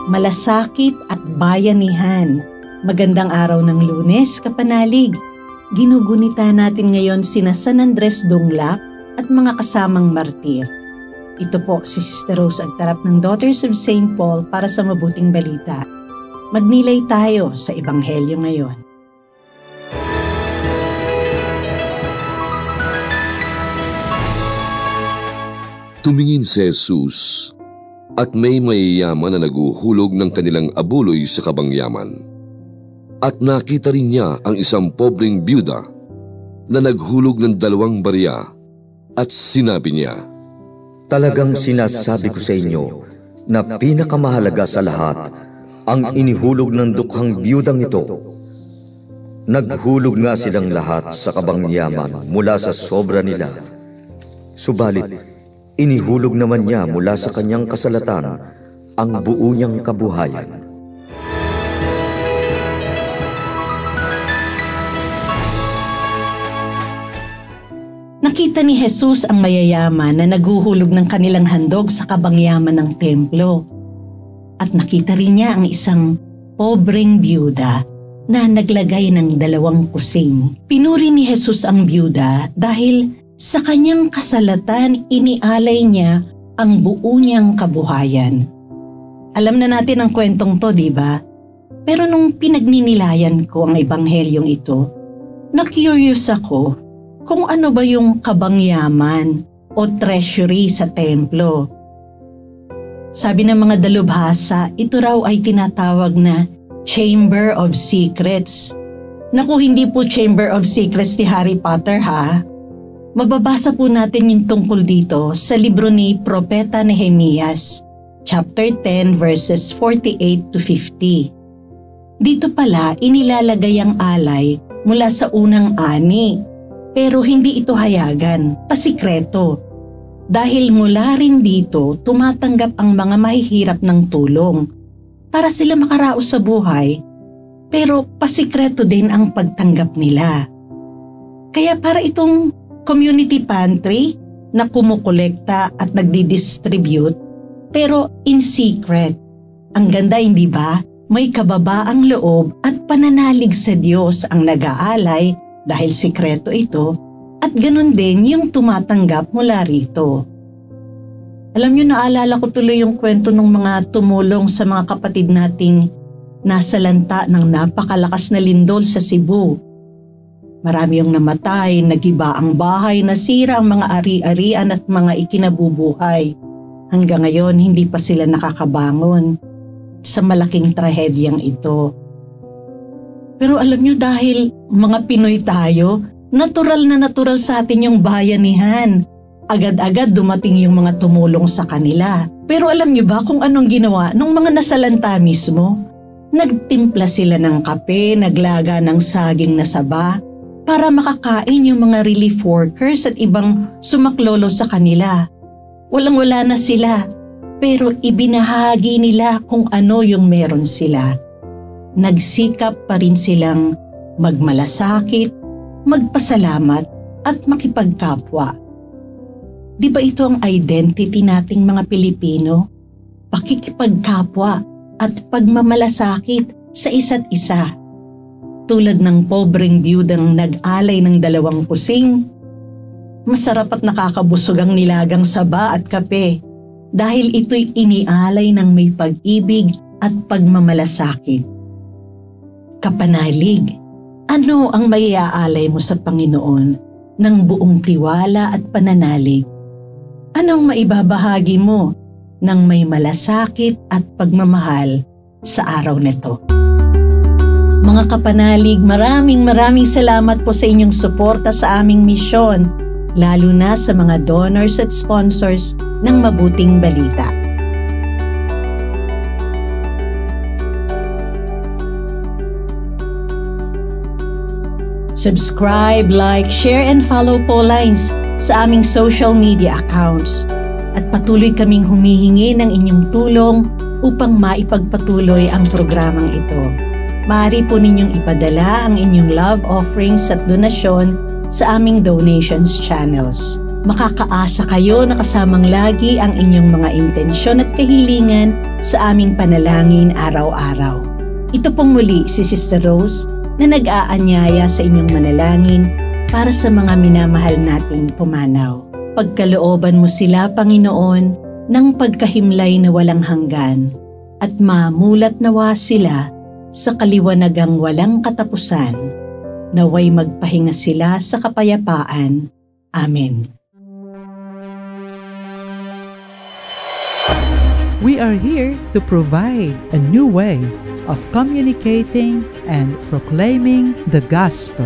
malasakit at bayanihan. Magandang araw ng Lunes, kapanalig. Ginugunita natin ngayon sina San Andres Dunglac at mga kasamang martir. Ito po si Sister Rose Agtarap ng Daughters of St. Paul para sa mabuting balita. Magnilay tayo sa Ebanghelyo ngayon. Tumingin si Jesus at may mayayaman na naguhulog ng kanilang abuloy sa kabangyaman. At nakita rin niya ang isang pobreng byuda na naghulog ng 2 barya at sinabi niya, "Talagang sinasabi ko sa inyo na pinakamahalaga sa lahat ang inihulog ng dukhang byudang ito. Naghulog nga silang lahat sa kabangyaman mula sa sobra nila. Subalit, inihulog naman niya mula sa kanyang kasalatan ang buo niyang kabuhayan." Nakita ni Jesus ang mayayaman na naghuhulog ng kanilang handog sa kabangyaman ng templo. At nakita rin niya ang isang pobreng byuda na naglagay ng 2 kusing. Pinuri ni Jesus ang byuda dahil sa kanyang kasalatan inialay niya ang buo niyang kabuhayan. Alam na natin ang kwentong to, di ba? Pero nung pinagninilayan ko ang ebanghelyong ito, na-curious ako kung ano ba yung kabangyaman o treasury sa templo. Sabi ng mga dalubhasa, ito raw ay tinatawag na Chamber of Secrets. Naku, hindi po Chamber of Secrets ni Harry Potter ha. Mababasa po natin yung tungkol dito sa libro ni Propeta Nehemias, chapter 10 verses 48 to 50. Dito pala inilalagay ang alay mula sa unang ani. Pero hindi ito hayagan, pasikreto. Dahil mula rin dito, tumatanggap ang mga mahihirap ng tulong para sila makaraos sa buhay, pero pasikreto din ang pagtanggap nila. Kaya para itong community pantry na kumukolekta at nagdi-distribute, pero in secret. Ang ganda, hindi ba? May kababaang loob at pananalig sa Diyos ang nag-aalay dahil sikreto ito, at ganun din yung tumatanggap mula rito. Alam nyo, naalala ko tuloy yung kwento ng mga tumulong sa mga kapatid nating nasa lanta ng napakalakas na lindol sa Cebu. Marami yung namatay, nagiba ang bahay, nasira ang mga ari-arian at mga ikinabubuhay. Hanggang ngayon, hindi pa sila nakakabangon sa malaking trahedyang ito. Pero alam nyo, dahil mga Pinoy tayo, natural na natural sa atin yung bayanihan. Agad-agad dumating yung mga tumulong sa kanila. Pero alam nyo ba kung anong ginawa nung mga nasalanta mismo? Nagtimpla sila ng kape, naglaga ng saging na saba para makakain yung mga relief workers at ibang sumaklolo sa kanila. Walang-wala na sila, pero ibinahagi nila kung ano yung meron sila. Nagsikap pa rin silang magmalasakit, magpasalamat at makipagkapwa. Di ba ito ang identity nating mga Pilipino? Pakikipagkapwa at pagmamalasakit sa isa't isa. Tulad ng pobreng byudang nag-alay ng 2 kusing. Masarap at nakakabusog ang nilagang saba at kape dahil ito'y inialay ng may pag-ibig at pagmamalasakit. Kapanalig, ano ang maiaalay mo sa Panginoon ng buong tiwala at pananalig? Anong maibabahagi mo ng may malasakit at pagmamahal sa araw nito? Mga kapanalig, maraming salamat po sa inyong suporta sa aming misyon, lalo na sa mga donors at sponsors ng Mabuting Balita. Subscribe, like, share, and follow po lines sa aming social media accounts. At patuloy kaming humihingi ng inyong tulong upang maipagpatuloy ang programang ito. Maaari po ninyong ipadala ang inyong love offerings at donasyon sa aming donations channels. Makakaasa kayo na kasamang lagi ang inyong mga intensyon at kahilingan sa aming panalangin araw-araw. Ito pong muli si Sister Rose na nag-aanyaya sa inyong manalangin para sa mga minamahal nating pumanaw. Pagkalooban mo sila, Panginoon, ng pagkahimlay na walang hanggan at mamulat nawa sila sa kaliwanagang walang katapusan. Naway magpahinga sila sa kapayapaan. Amen. We are here to provide a new way of communicating and proclaiming the gospel.